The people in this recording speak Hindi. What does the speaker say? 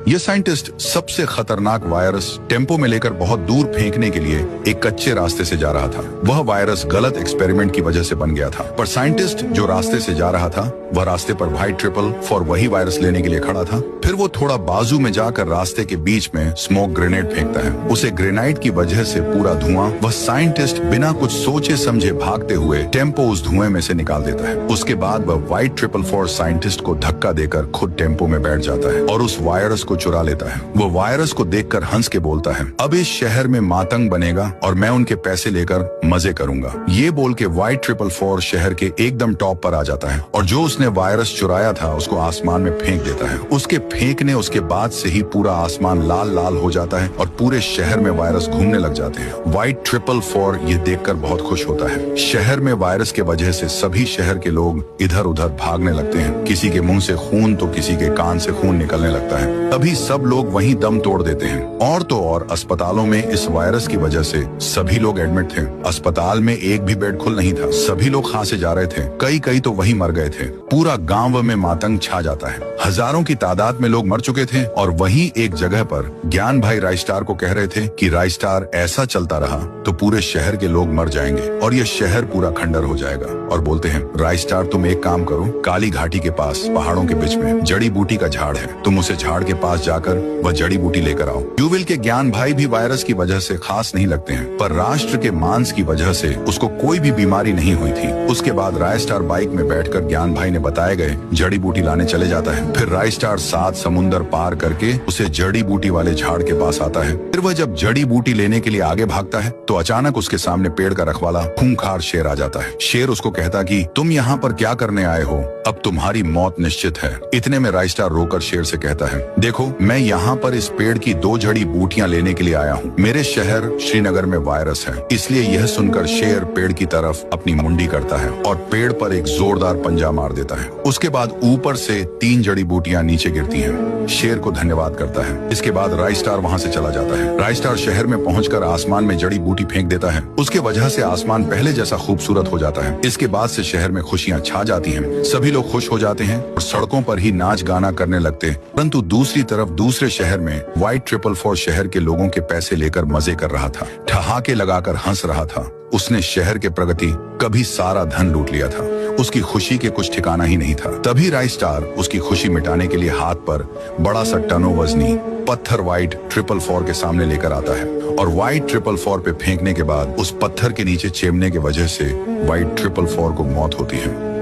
ये साइंटिस्ट सबसे खतरनाक वायरस टेम्पो में लेकर बहुत दूर फेंकने के लिए एक कच्चे रास्ते से जा रहा था। वह वायरस गलत एक्सपेरिमेंट की वजह से बन गया था, पर साइंटिस्ट जो रास्ते से जा रहा था वह रास्ते पर व्हाइट ट्रिपल फॉर वही वायरस लेने के लिए खड़ा था। फिर वो थोड़ा बाजू में जाकर रास्ते के बीच में स्मोक ग्रेनेड फेंकता है। उसे ग्रेनाइड की वजह से पूरा धुआं, वह साइंटिस्ट बिना कुछ सोचे समझे भागते हुए टेम्पो उस धुएं में से निकाल देता है। उसके बाद वह व्हाइट ट्रिपल फॉर साइंटिस्ट को धक्का देकर खुद टेम्पो में बैठ जाता है और उस वायरस को चुरा लेता है। वो वायरस को देखकर हंस के बोलता है, अब इस शहर में मातंग बनेगा और मैं उनके पैसे लेकर मजे करूंगा। ये बोल के व्हाइट ट्रिपल फॉर शहर के एकदम टॉप पर आ जाता है और जो उसने वायरस चुराया था उसको आसमान में फेंक देता है। उसके फेंकने उसके बाद से ही पूरा आसमान लाल लाल हो जाता है और पूरे शहर में वायरस घूमने लग जाते हैं। व्हाइट ट्रिपल फॉर ये देखकर बहुत खुश होता है। शहर में वायरस के वजह से सभी शहर के लोग इधर उधर भागने लगते हैं। किसी के मुंह से खून तो किसी के कान से खून निकलने लगता है। तभी सब लोग वहीं दम तोड़ देते हैं। और तो और अस्पतालों में इस वायरस की वजह से सभी लोग एडमिट थे। अस्पताल में एक भी बेड खुल नहीं था। सभी लोग खांसे जा रहे थे, कई तो वहीं मर गए थे। पूरा गांव में मातंग छा जाता है। हजारों की तादाद में लोग मर चुके थे और वहीं एक जगह पर ज्ञान भाई राइस्टार को कह रहे थे कि राइस्टार ऐसा चलता रहा तो पूरे शहर के लोग मर जाएंगे और ये शहर पूरा खंडर हो जाएगा। और बोलते हैं, राइस्टार तुम एक काम करो, काली घाटी के पास पहाड़ों के बीच में जड़ी बूटी का झाड़ है, तुम उसे झाड़ के पास जाकर वह जड़ी बूटी लेकर आओ। यूविल के ज्ञान भाई भी वायरस की वजह से खास नहीं लगते हैं, पर राष्ट्र के मांस की वजह से उसको कोई भी बीमारी नहीं हुई थी। उसके बाद राइस्टार बाइक में बैठकर ज्ञान भाई ने बताए गए जड़ी बूटी लाने चले जाता है। फिर राइस्टार 7 समुंदर पार करके उसे जड़ी बूटी वाले झाड़ के पास आता है। फिर वह जब जड़ी बूटी लेने के लिए आगे भागता है तो अचानक उसके सामने पेड़ का रखवाला खूंखार शेर आ जाता है। शेर उसको कहता कि तुम यहाँ पर क्या करने आए हो, अब तुम्हारी मौत निश्चित है। इतने में राइस्टार रोकर शेर से कहता है, देखो मैं यहाँ पर इस पेड़ की 2 जड़ी बूटियां लेने के लिए आया हूँ। मेरे शहर श्रीनगर में वायरस है। इसलिए यह सुनकर शेर पेड़ की तरफ अपनी मुंडी करता है और पेड़ पर एक जोरदार पंजा मार देता है। उसके बाद ऊपर से 3 जड़ी बूटियां नीचे गिरती हैं। शेर को धन्यवाद करता है। इसके बाद राइस्टार वहाँ से चला जाता है। राइस्टार शहर में पहुंचकर आसमान में जड़ी बूटी फेंक देता है। उसके वजह से आसमान पहले जैसा खूबसूरत हो जाता है। इसके बाद से शहर में खुशियां छा जाती हैं। सभी लोग खुश हो जाते हैं और सड़कों पर ही नाच गाना करने लगते हैं। परंतु दूसरी तरफ दूसरे शहर में व्हाइट ट्रिपल फॉर शहर के लोगों के पैसे लेकर मजे कर रहा था, ठहाके लगाकर हंस रहा था। उसने शहर के प्रगति कभी सारा धन लूट लिया था। उसकी खुशी के कुछ ठिकाना ही नहीं था। तभी राइस्टार उसकी खुशी मिटाने के लिए हाथ पर बड़ा सा टनो वजनी पत्थर व्हाइट ट्रिपल फॉर के सामने लेकर आता है और व्हाइट ट्रिपल फॉर पे फेंकने के बाद उस पत्थर के नीचे चिमने की वजह से व्हाइट ट्रिपल फॉर को मौत होती है।